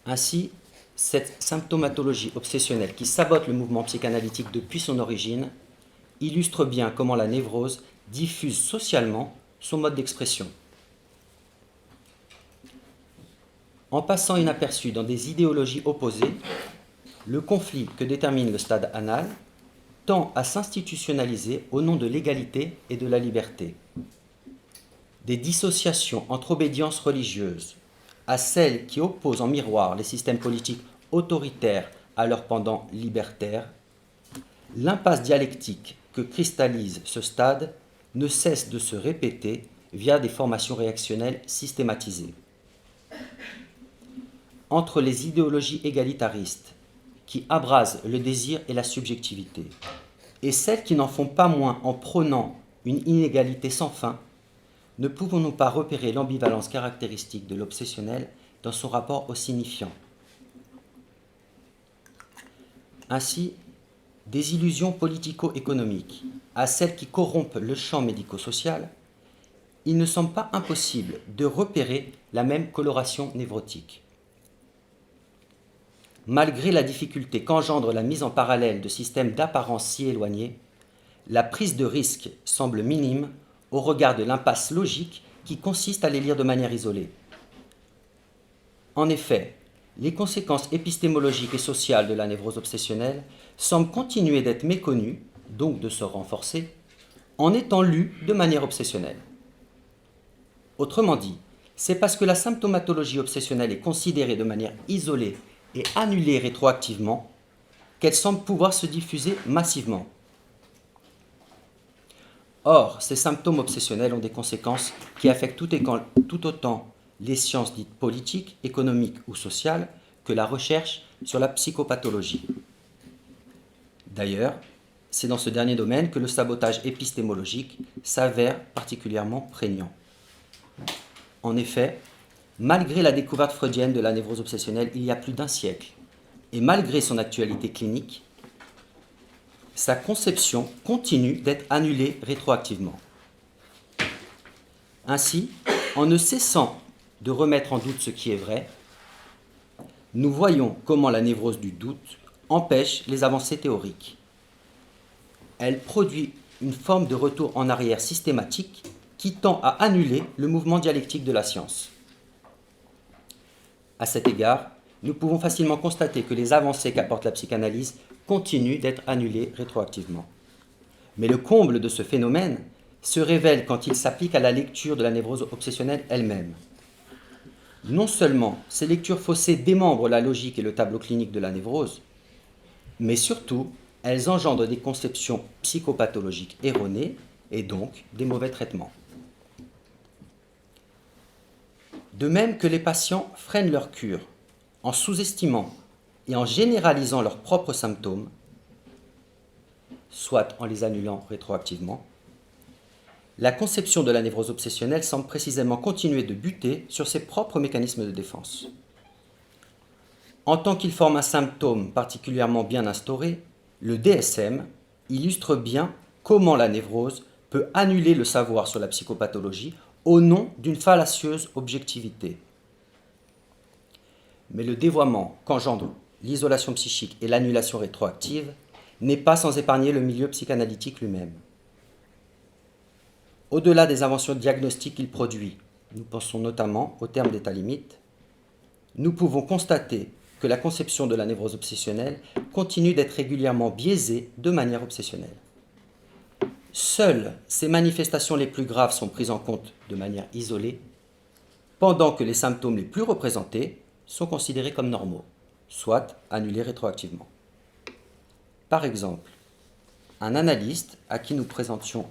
Ainsi, cette symptomatologie obsessionnelle qui sabote le mouvement psychanalytique depuis son origine illustre bien comment la névrose diffuse socialement son mode d'expression. En passant inaperçu dans des idéologies opposées, le conflit que détermine le stade anal tend à s'institutionnaliser au nom de l'égalité et de la liberté. Des dissociations entre obédience religieuse à celles qui opposent en miroir les systèmes politiques autoritaires à leur pendant libertaire, l'impasse dialectique que cristallise ce stade ne cesse de se répéter via des formations réactionnelles systématisées. Entre les idéologies égalitaristes qui abrasent le désir et la subjectivité, et celles qui n'en font pas moins en prônant une inégalité sans fin, ne pouvons-nous pas repérer l'ambivalence caractéristique de l'obsessionnel dans son rapport au signifiant? Ainsi, des illusions politico-économiques à celles qui corrompent le champ médico-social, il ne semble pas impossible de repérer la même coloration névrotique. Malgré la difficulté qu'engendre la mise en parallèle de systèmes d'apparence si éloignés, la prise de risque semble minime au regard de l'impasse logique qui consiste à les lire de manière isolée. En effet, les conséquences épistémologiques et sociales de la névrose obsessionnelle semblent continuer d'être méconnues, donc de se renforcer, en étant lues de manière obsessionnelle. Autrement dit, c'est parce que la symptomatologie obsessionnelle est considérée de manière isolée et annulée rétroactivement qu'elle semble pouvoir se diffuser massivement. Or, ces symptômes obsessionnels ont des conséquences qui affectent tout autant les sciences dites politiques, économiques ou sociales que la recherche sur la psychopathologie. D'ailleurs, c'est dans ce dernier domaine que le sabotage épistémologique s'avère particulièrement prégnant. En effet, malgré la découverte freudienne de la névrose obsessionnelle il y a plus d'un siècle, et malgré son actualité clinique, sa conception continue d'être annulée rétroactivement. Ainsi, en ne cessant de remettre en doute ce qui est vrai, nous voyons comment la névrose du doute empêche les avancées théoriques. Elle produit une forme de retour en arrière systématique qui tend à annuler le mouvement dialectique de la science. À cet égard, nous pouvons facilement constater que les avancées qu'apporte la psychanalyse continuent d'être annulées rétroactivement. Mais le comble de ce phénomène se révèle quand il s'applique à la lecture de la névrose obsessionnelle elle-même. Non seulement ces lectures faussées démembrent la logique et le tableau clinique de la névrose, mais surtout, elles engendrent des conceptions psychopathologiques erronées et donc des mauvais traitements. De même que les patients freinent leur cure en sous-estimant et en généralisant leurs propres symptômes, soit en les annulant rétroactivement, la conception de la névrose obsessionnelle semble précisément continuer de buter sur ses propres mécanismes de défense. En tant qu'il forme un symptôme particulièrement bien instauré, le DSM illustre bien comment la névrose peut annuler le savoir sur la psychopathologie au nom d'une fallacieuse objectivité. Mais le dévoiement qu'engendre l'isolation psychique et l'annulation rétroactive n'est pas sans épargner le milieu psychanalytique lui-même. Au-delà des inventions diagnostiques qu'il produit, nous pensons notamment au terme d'état limite, nous pouvons constater que la conception de la névrose obsessionnelle continue d'être régulièrement biaisée de manière obsessionnelle. Seules ces manifestations les plus graves sont prises en compte de manière isolée, pendant que les symptômes les plus représentés sont considérés comme normaux, soit annulés rétroactivement. Par exemple, un analyste à qui nous présentions